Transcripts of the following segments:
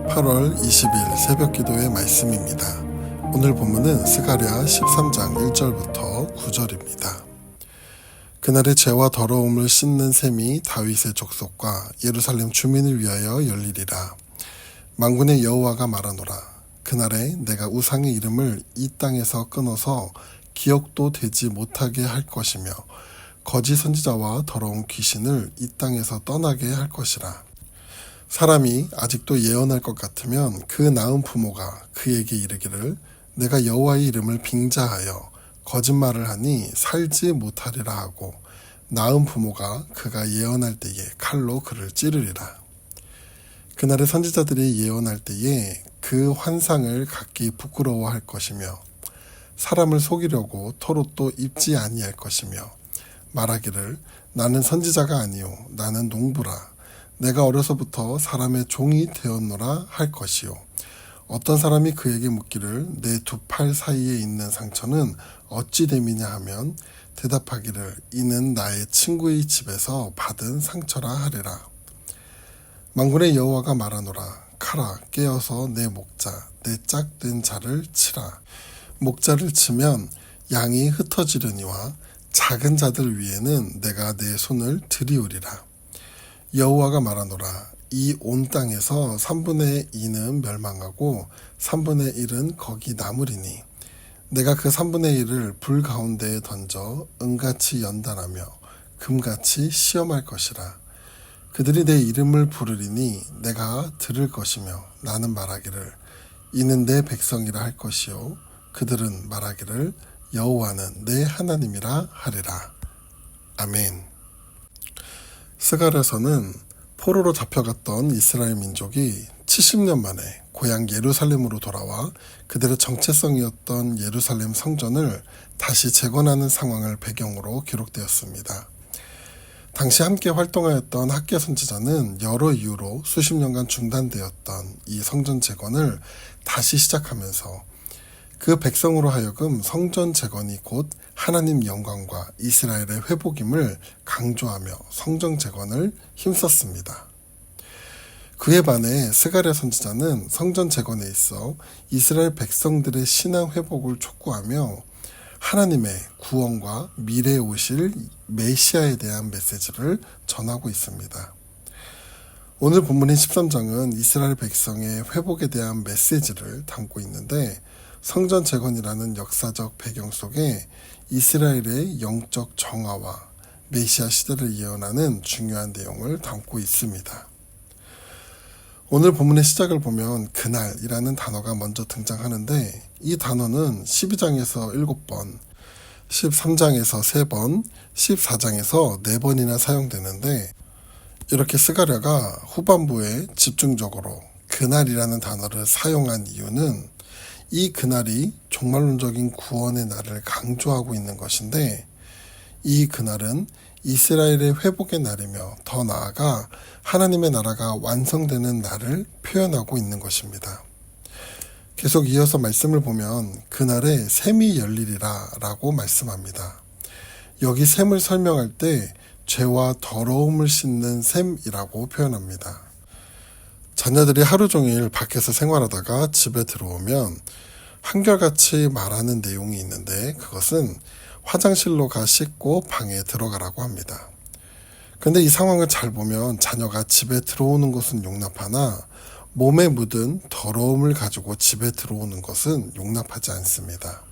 8월 20일 새벽기도의 말씀입니다. 오늘 본문은 스가랴 13장 1절부터 9절입니다. 그날의 죄와 더러움을 씻는 셈이 다윗의 족속과 예루살렘 주민을 위하여 열리리라. 만군의 여호와가 말하노라. 그날에 내가 우상의 이름을 이 땅에서 끊어서 기억도 되지 못하게 할 것이며 거짓 선지자와 더러운 귀신을 이 땅에서 떠나게 할 것이라. 사람이 아직도 예언할 것 같으면 그 낳은 부모가 그에게 이르기를 내가 여호와의 이름을 빙자하여 거짓말을 하니 살지 못하리라 하고 낳은 부모가 그가 예언할 때에 칼로 그를 찌르리라. 그날의 선지자들이 예언할 때에 그 환상을 갖기 부끄러워할 것이며 사람을 속이려고 토롯도 입지 아니할 것이며 말하기를 나는 선지자가 아니요 나는 농부라. 내가 어려서부터 사람의 종이 되었노라 할 것이요. 어떤 사람이 그에게 묻기를 내 두 팔 사이에 있는 상처는 어찌 됨이냐 하면 대답하기를 이는 나의 친구의 집에서 받은 상처라 하리라. 만군의 여호와가 말하노라. 카라 깨어서 내 목자 내 짝된 자를 치라. 목자를 치면 양이 흩어지려니와 작은 자들 위에는 내가 내 손을 들이우리라. 여호와가 말하노라. 이 온 땅에서 3분의 2는 멸망하고 3분의 1은 거기 남으리니 내가 그 3분의 1을 불 가운데에 던져 은같이 연단하며 금같이 시험할 것이라. 그들이 내 이름을 부르리니 내가 들을 것이며 나는 말하기를 이는 내 백성이라 할 것이요 그들은 말하기를 여호와는 내 하나님이라 하리라. 아멘. 스가랴서는 포로로 잡혀갔던 이스라엘 민족이 70년 만에 고향 예루살렘으로 돌아와 그들의 정체성이었던 예루살렘 성전을 다시 재건하는 상황을 배경으로 기록되었습니다. 당시 함께 활동하였던 학개 선지자는 여러 이유로 수십 년간 중단되었던 이 성전 재건을 다시 시작하면서 그 백성으로 하여금 성전 재건이 곧 하나님 영광과 이스라엘의 회복임을 강조하며 성전 재건을 힘썼습니다. 그에 반해 스가랴 선지자는 성전 재건에 있어 이스라엘 백성들의 신앙 회복을 촉구하며 하나님의 구원과 미래에 오실 메시아에 대한 메시지를 전하고 있습니다. 오늘 본문인 13장은 이스라엘 백성의 회복에 대한 메시지를 담고 있는데 성전 재건이라는 역사적 배경 속에 이스라엘의 영적 정화와 메시아 시대를 예언하는 중요한 내용을 담고 있습니다. 오늘 본문의 시작을 보면 그날이라는 단어가 먼저 등장하는데 이 단어는 12장에서 7번, 13장에서 3번, 14장에서 4번이나 사용되는데 이렇게 스가랴가 후반부에 집중적으로 그날이라는 단어를 사용한 이유는 이 그날이 종말론적인 구원의 날을 강조하고 있는 것인데 이 그날은 이스라엘의 회복의 날이며 더 나아가 하나님의 나라가 완성되는 날을 표현하고 있는 것입니다. 계속 이어서 말씀을 보면 그날에 셈이 열리리라 라고 말씀합니다. 여기 셈을 설명할 때 죄와 더러움을 씻는 셈이라고 표현합니다. 자녀들이 하루 종일 밖에서 생활하다가 집에 들어오면 한결같이 말하는 내용이 있는데 그것은 화장실로 가 씻고 방에 들어가라고 합니다. 그런데 이 상황을 잘 보면 자녀가 집에 들어오는 것은 용납하나 몸에 묻은 더러움을 가지고 집에 들어오는 것은 용납하지 않습니다.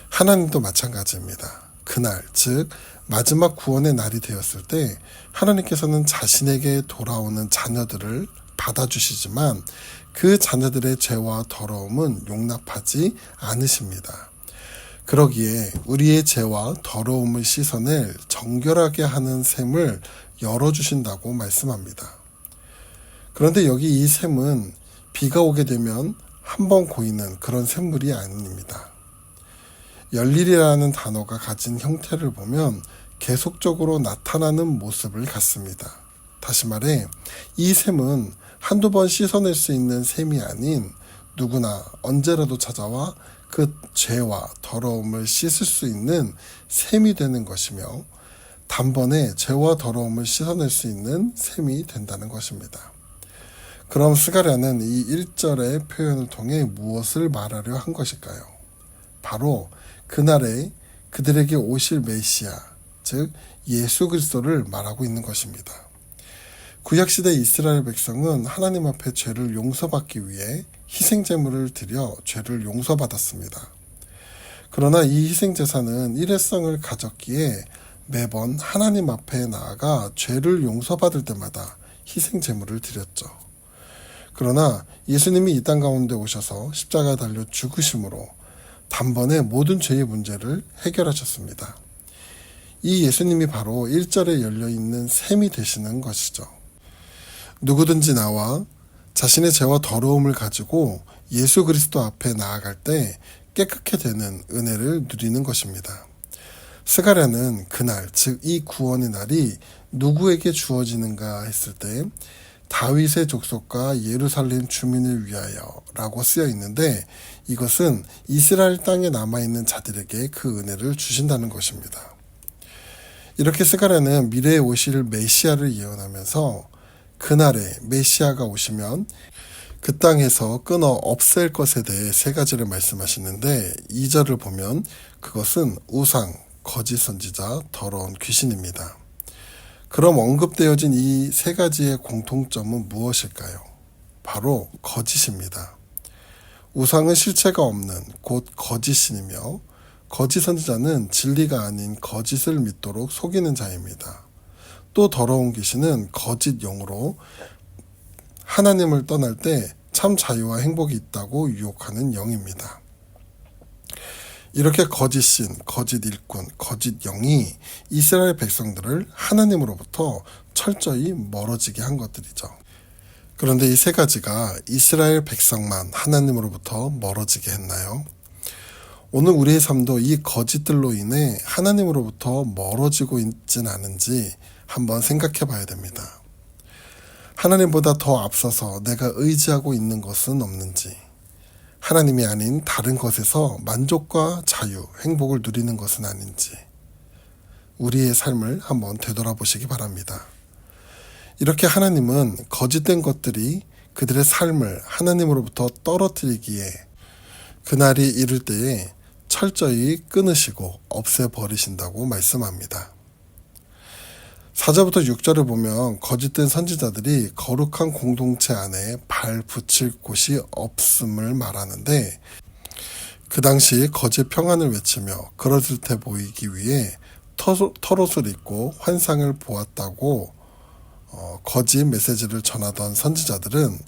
하나님도 마찬가지입니다. 그날, 즉 마지막 구원의 날이 되었을 때 하나님께서는 자신에게 돌아오는 자녀들을 받아주시지만 그 자녀들의 죄와 더러움은 용납하지 않으십니다. 그러기에 우리의 죄와 더러움을 씻어낼 정결하게 하는 셈을 열어주신다고 말씀합니다. 그런데 여기 이 셈은 비가 오게 되면 한번 고이는 그런 샘물이 아닙니다. 열일이라는 단어가 가진 형태를 보면 계속적으로 나타나는 모습을 갖습니다. 다시 말해 이 셈은 한두 번 씻어낼 수 있는 셈이 아닌 누구나 언제라도 찾아와 그 죄와 더러움을 씻을 수 있는 셈이 되는 것이며 단번에 죄와 더러움을 씻어낼 수 있는 셈이 된다는 것입니다. 그럼 스가랴는 이 1절의 표현을 통해 무엇을 말하려 한 것일까요? 바로 그날에 그들에게 오실 메시아, 즉 예수 그리스도를 말하고 있는 것입니다. 구약시대 이스라엘 백성은 하나님 앞에 죄를 용서받기 위해 희생제물을 드려 죄를 용서받았습니다. 그러나 이 희생제사는 일회성을 가졌기에 매번 하나님 앞에 나아가 죄를 용서받을 때마다 희생제물을 드렸죠. 그러나 예수님이 이 땅 가운데 오셔서 십자가에 달려 죽으심으로 단번에 모든 죄의 문제를 해결하셨습니다. 이 예수님이 바로 1절에 열려있는 샘이 되시는 것이죠. 누구든지 나와 자신의 죄와 더러움을 가지고 예수 그리스도 앞에 나아갈 때 깨끗게 되는 은혜를 누리는 것입니다. 스가랴는 그날, 즉 이 구원의 날이 누구에게 주어지는가 했을 때 다윗의 족속과 예루살렘 주민을 위하여 라고 쓰여 있는데, 이것은 이스라엘 땅에 남아있는 자들에게 그 은혜를 주신다는 것입니다. 이렇게 스가랴는 미래에 오실 메시아를 예언하면서 그날에 메시아가 오시면 그 땅에서 끊어 없앨 것에 대해 세 가지를 말씀하시는데, 2절을 보면 그것은 우상, 거짓 선지자, 더러운 귀신입니다. 그럼 언급되어진 이 세 가지의 공통점은 무엇일까요? 바로 거짓입니다. 우상은 실체가 없는 곧 거짓신이며, 거짓 선지자는 진리가 아닌 거짓을 믿도록 속이는 자입니다. 또 더러운 귀신은 거짓 영으로 하나님을 떠날 때 참 자유와 행복이 있다고 유혹하는 영입니다. 이렇게 거짓신, 거짓 일꾼, 거짓 영이 이스라엘 백성들을 하나님으로부터 철저히 멀어지게 한 것들이죠. 그런데 이 세 가지가 이스라엘 백성만 하나님으로부터 멀어지게 했나요? 오늘 우리의 삶도 이 거짓들로 인해 하나님으로부터 멀어지고 있진 않은지 한번 생각해 봐야 됩니다. 하나님보다 더 앞서서 내가 의지하고 있는 것은 없는지, 하나님이 아닌 다른 것에서 만족과 자유, 행복을 누리는 것은 아닌지, 우리의 삶을 한번 되돌아보시기 바랍니다. 이렇게 하나님은 거짓된 것들이 그들의 삶을 하나님으로부터 떨어뜨리기에 그날이 이를 때에 철저히 끊으시고 없애버리신다고 말씀합니다. 4절부터 6절을 보면 거짓된 선지자들이 거룩한 공동체 안에 발 붙일 곳이 없음을 말하는데, 그 당시 거짓 평안을 외치며 그럴 듯해 보이기 위해 털옷을 입고 환상을 보았다고 거짓 메시지를 전하던 선지자들은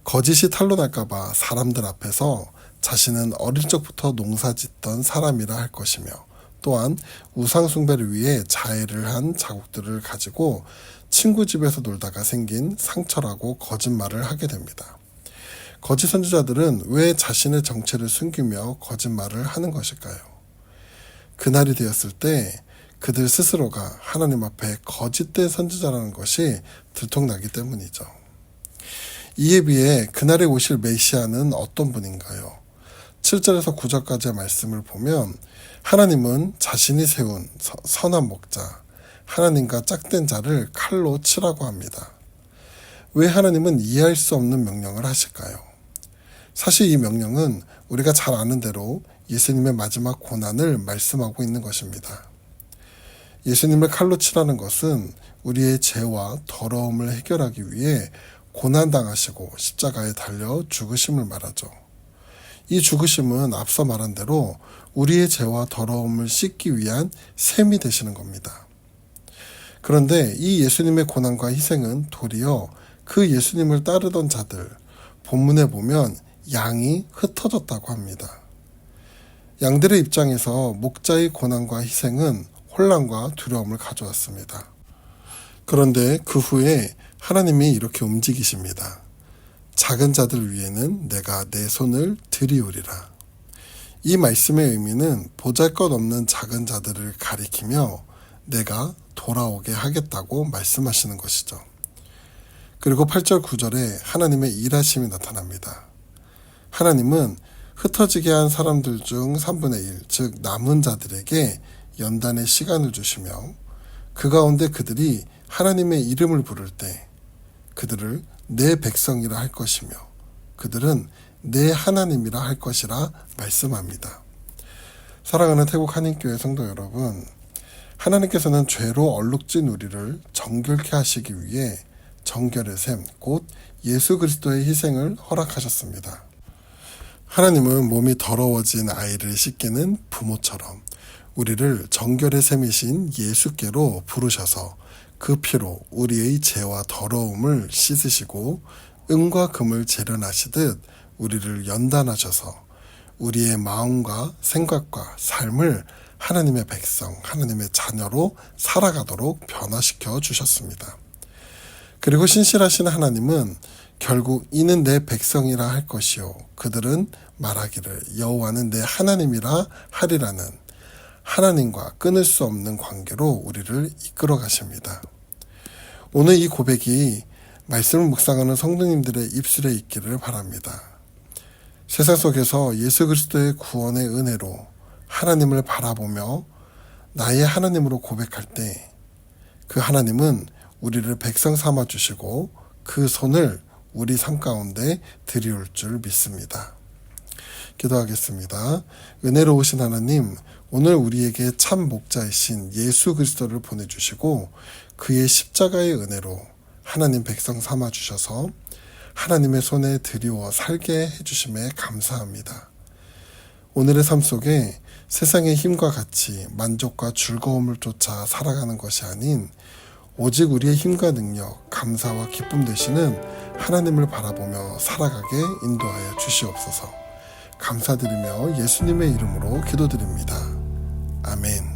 거짓이 탄로날까봐 사람들 앞에서 자신은 어릴 적부터 농사짓던 사람이라 할 것이며, 또한 우상 숭배를 위해 자해를 한 자국들을 가지고 친구 집에서 놀다가 생긴 상처라고 거짓말을 하게 됩니다. 거짓 선지자들은 왜 자신의 정체를 숨기며 거짓말을 하는 것일까요? 그날이 되었을 때 그들 스스로가 하나님 앞에 거짓된 선지자라는 것이 들통나기 때문이죠. 이에 비해 그날에 오실 메시아는 어떤 분인가요? 7절에서 9절까지의 말씀을 보면 하나님은 자신이 세운 선한 목자, 하나님과 짝된 자를 칼로 치라고 합니다. 왜 하나님은 이해할 수 없는 명령을 하실까요? 사실 이 명령은 우리가 잘 아는 대로 예수님의 마지막 고난을 말씀하고 있는 것입니다. 예수님을 칼로 치라는 것은 우리의 죄와 더러움을 해결하기 위해 고난당하시고 십자가에 달려 죽으심을 말하죠. 이 죽으심은 앞서 말한 대로 우리의 죄와 더러움을 씻기 위한 셈이 되시는 겁니다. 그런데 이 예수님의 고난과 희생은 도리어 그 예수님을 따르던 자들, 본문에 보면 양이 흩어졌다고 합니다. 양들의 입장에서 목자의 고난과 희생은 혼란과 두려움을 가져왔습니다. 그런데 그 후에 하나님이 이렇게 움직이십니다. 작은 자들 위에는 내가 내 손을 들이우리라. 이 말씀의 의미는 보잘것없는 작은 자들을 가리키며 내가 돌아오게 하겠다고 말씀하시는 것이죠. 그리고 8절 9절에 하나님의 일하심이 나타납니다. 하나님은 흩어지게 한 사람들 중 3분의 1, 즉 남은 자들에게 연단의 시간을 주시며 그 가운데 그들이 하나님의 이름을 부를 때 그들을 내 백성이라 할 것이며 그들은 내 하나님이라 할 것이라 말씀합니다. 사랑하는 태국 한인교회 성도 여러분, 하나님께서는 죄로 얼룩진 우리를 정결케 하시기 위해 정결의 샘, 곧 예수 그리스도의 희생을 허락하셨습니다. 하나님은 몸이 더러워진 아이를 씻기는 부모처럼 우리를 정결의 샘이신 예수께로 부르셔서 그 피로 우리의 죄와 더러움을 씻으시고 은과 금을 재련하시듯 우리를 연단하셔서 우리의 마음과 생각과 삶을 하나님의 백성, 하나님의 자녀로 살아가도록 변화시켜 주셨습니다. 그리고 신실하신 하나님은 결국 이는 내 백성이라 할 것이요 그들은 말하기를 여호와는 내 하나님이라 하리라는 하나님과 끊을 수 없는 관계로 우리를 이끌어 가십니다. 오늘 이 고백이 말씀을 묵상하는 성도님들의 입술에 있기를 바랍니다. 세상 속에서 예수 그리스도의 구원의 은혜로 하나님을 바라보며 나의 하나님으로 고백할 때 그 하나님은 우리를 백성 삼아 주시고 그 손을 우리 삶 가운데 들이올 줄 믿습니다. 기도하겠습니다. 은혜로우신 하나님, 오늘 우리에게 참 목자이신 예수 그리스도를 보내주시고 그의 십자가의 은혜로 하나님 백성 삼아 주셔서 하나님의 손에 들이워 살게 해주심에 감사합니다. 오늘의 삶 속에 세상의 힘과 같이 만족과 즐거움을 쫓아 살아가는 것이 아닌 오직 우리의 힘과 능력, 감사와 기쁨 되시는 하나님을 바라보며 살아가게 인도하여 주시옵소서. 감사드리며 예수님의 이름으로 기도드립니다. 아멘.